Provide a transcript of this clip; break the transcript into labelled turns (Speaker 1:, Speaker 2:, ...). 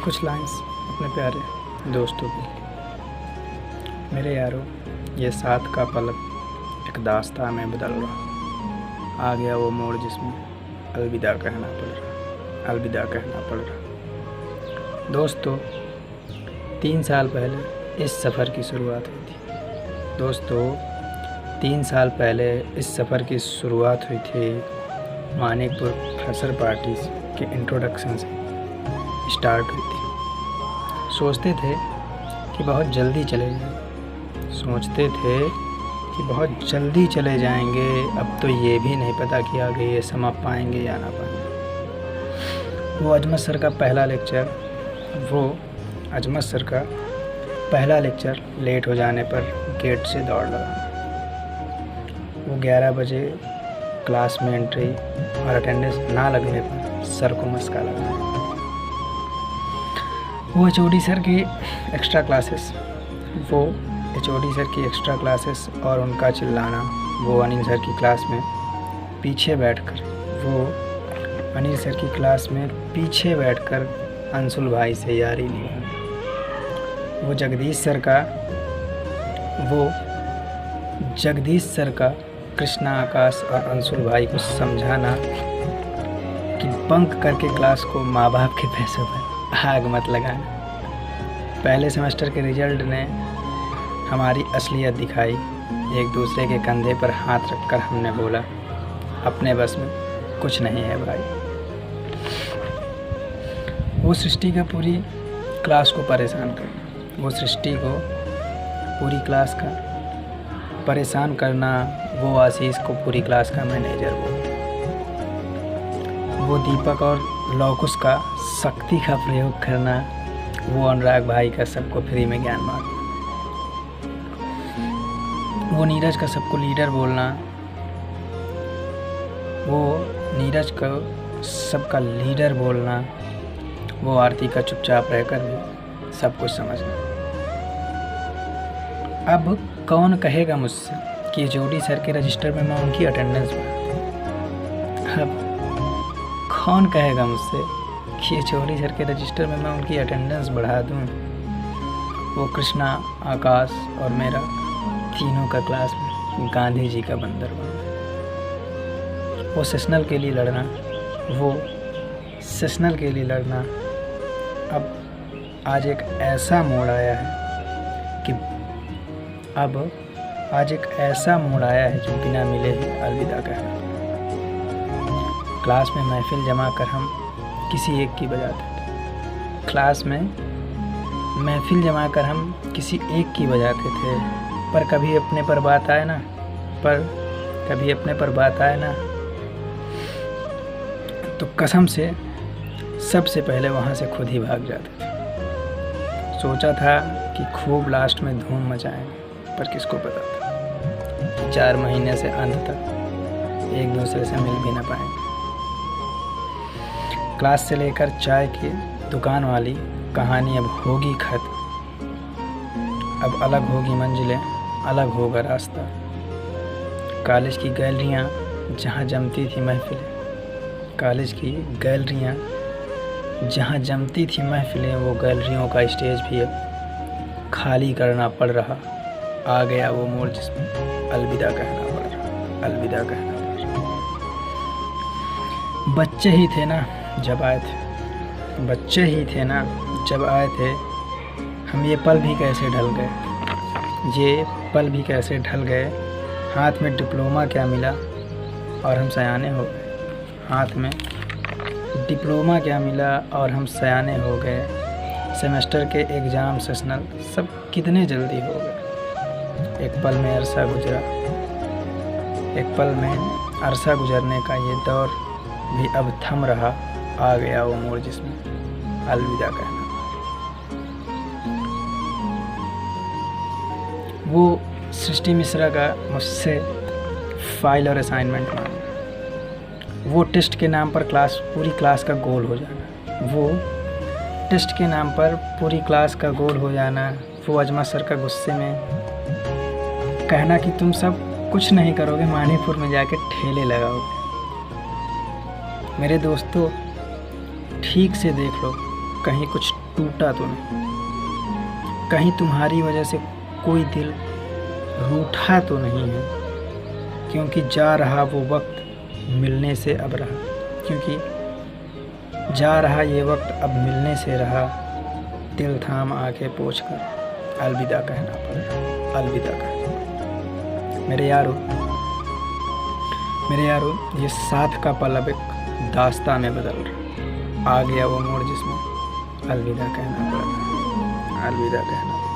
Speaker 1: कुछ लाइंस अपने प्यारे दोस्तों की। मेरे यारों, ये साथ का पलक एक दास्तां में बदल रहा। आ गया वो मोड़ जिसमें अलविदा कहना पड़ रहा। दोस्तों, 3 साल पहले इस सफ़र की शुरुआत हुई थी। दोस्तों, 3 साल पहले इस सफ़र की शुरुआत हुई थी मानिकपुर फ्रेशर पार्टी के इंट्रोडक्शन से स्टार्ट हुई थी। सोचते थे कि बहुत जल्दी चले जाएंगे। अब तो ये भी नहीं पता कि आगे ये समा पाएंगे या ना पाएंगे। वो अजमत सर का पहला लेक्चर लेट हो जाने पर गेट से दौड़ लगा। वो 11 बजे क्लास में एंट्री और अटेंडेंस ना लगने पर सर को मस्का लगा। वो एचओडी सर की एक्स्ट्रा क्लासेस और उनका चिल्लाना। वो अनिल सर की क्लास में पीछे बैठकर अंशुल भाई से यारी निभाना। वो जगदीश सर का कृष्णा, आकाश और अंशुल भाई को समझाना कि बंक करके क्लास को माँ बाप के पैसों पर आग मत लगाना। पहले सेमेस्टर के रिजल्ट ने हमारी असलियत दिखाई। एक दूसरे के कंधे पर हाथ रखकर हमने बोला, अपने बस में कुछ नहीं है भाई। वो सृष्टि का पूरी क्लास को परेशान करना। वो आशीष को पूरी क्लास का मैनेजर बोलना। वो दीपक और लौकुश का शक्ति का प्रयोग करना। वो अनुराग भाई का सबको फ्री में ज्ञान बांटना। वो नीरज का सबको लीडर बोलना। वो नीरज का सबका लीडर बोलना। वो आरती का चुपचाप रहकर भी सब कुछ समझना। अब कौन कहेगा मुझसे कि एचओडी सर के रजिस्टर में मैं उनकी अटेंडेंस बढ़ा दूँ। वो कृष्णा, आकाश और मेरा तीनों का क्लास में गांधी जी का बंदर बनना। वो सेशनल के लिए लड़ना। अब आज एक ऐसा मोड़ आया है कि बिना मिले ही अलविदा कहना। क्लास में महफिल जमा कर हम किसी एक की बजाते थे। पर कभी अपने पर बात आए ना तो कसम से सबसे पहले वहाँ से खुद ही भाग जाते थे। सोचा था कि खूब लास्ट में धूम मचाएंगे, पर किसको पता था कि 4 महीने से अंत तक एक दूसरे से मिल भी ना पाएंगे। क्लास से लेकर चाय की दुकान वाली कहानी अब होगी खत्म। अब अलग होगी मंजिलें, अलग होगा रास्ता। कॉलेज की गैलरियाँ जहाँ जमती थी महफिलें, वो गैलरियों का स्टेज भी अब खाली करना पड़ रहा। आ गया वो मोड़ जिसमें अलविदा कहना पड़ रहा। बच्चे ही थे ना जब आए थे। हम ये पल भी कैसे ढल गए। हाथ में डिप्लोमा क्या मिला और हम सयाने हो गए। सेमेस्टर के एग्ज़ाम, सेशनल सब कितने जल्दी हो गए। एक पल में अरसा गुजरने का ये दौर भी अब थम रहा। आ गया वो मोड़ जिसमें अलविदा कहना। वो सृष्टि मिश्रा का मुझसे फाइल और असाइनमेंट मांगना। वो टेस्ट के नाम पर पूरी क्लास का गोल हो जाना। वो अजमत सर का गुस्से में कहना कि तुम सब कुछ नहीं करोगे, मानीपुर में जाके ठेले लगाओगे। मेरे दोस्तों, ठीक से देख लो, कहीं कुछ टूटा तो नहीं, कहीं तुम्हारी वजह से कोई दिल रूठा तो नहीं है, क्योंकि जा रहा वो वक्त मिलने से अब रहा, क्योंकि जा रहा ये वक्त अब मिलने से रहा, दिल थाम आके पोंछ कर अलविदा कहना पड़ा, अलविदा कहना। मेरे यारो ये साथ का पल अब एक दास्तां में बदल रहा, आ गया वो मोड़ जिसमें अलविदा कहना पड़ा, अलविदा कहना पड़ा।